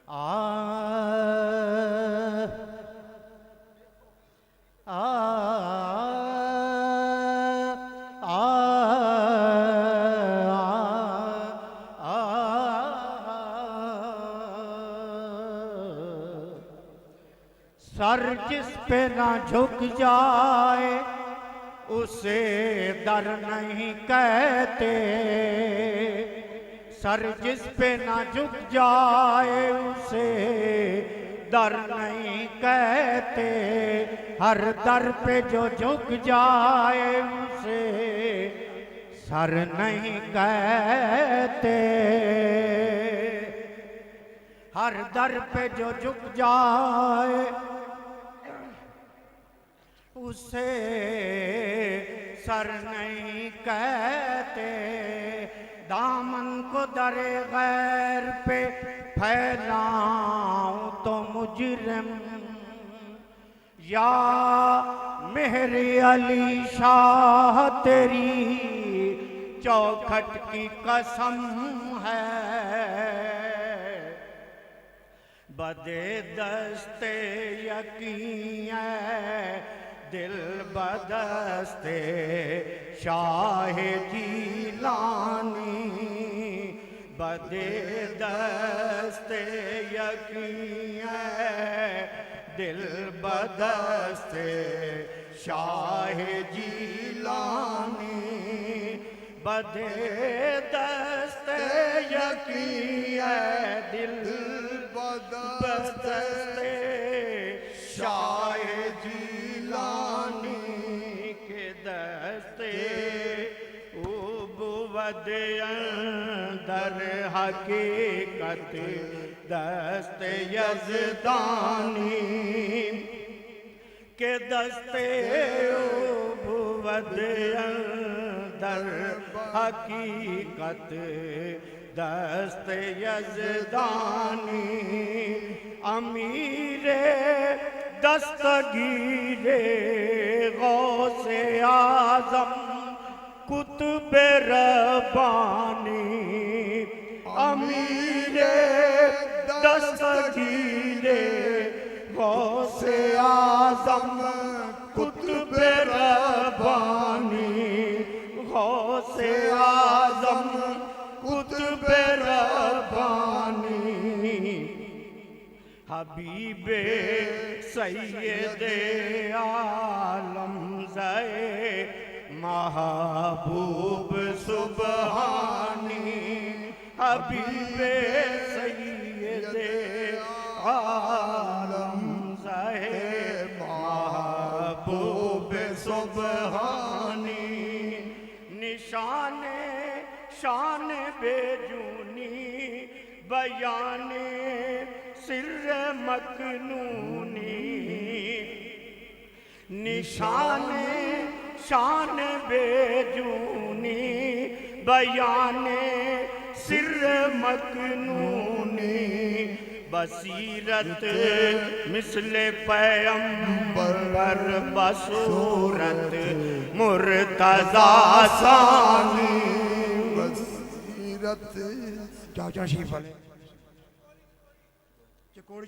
आ आ sir जिस पे ना झुक जाए उसे दर नहीं कहते। सर जिस पे ना झुक जाए उसे दर नहीं कहते। हर दर पे जो झुक जाए उसे सर नहीं कहते। हर दर पे जो झुक जाए उसे सर नहीं कहते। दामन को दरे गैर पे फैलाऊं तो मुजरिम, या मेहरे अली शाह तेरी चौखट की कसम है। बदे दस्ते यकीन है दिल बदस्ते शाह जीलानी। बदे दस्ते यकीन है दिल बदस्ते शाह जीलानी। बदे दस्ते यकीन है दिल बदस्ते शाह जीलानी के दस्ते उबुवद अंदर हकीकत दस्ते यज़दानी के दस्ते उबुवद अंदर हकीकत दस्ते यज़दानी। अमीरे दस्तगीरे गौसे आज़म कुतुबे रब्बानी। अमीरे दस्तगीरे गौसे आज़म कुतुबे रब्बानी। गौसे आज़म कुतुबे रब्बानी। हबीबे सैयदे आलम ज़े महबूब सुबहानी। हबीबे सैयदे आलम ज़े महबूब सुबहानी। निशाने शान बेजूनी बयाने सिर्र मकनूनी। निशाने शान बेजूनी बयाने सिर्र मकनूनी। बसीरत मिसले पैगंबर बसूरत मुर्तज़ा सानी। बसीरत क्या क्या शी फले कोड़ी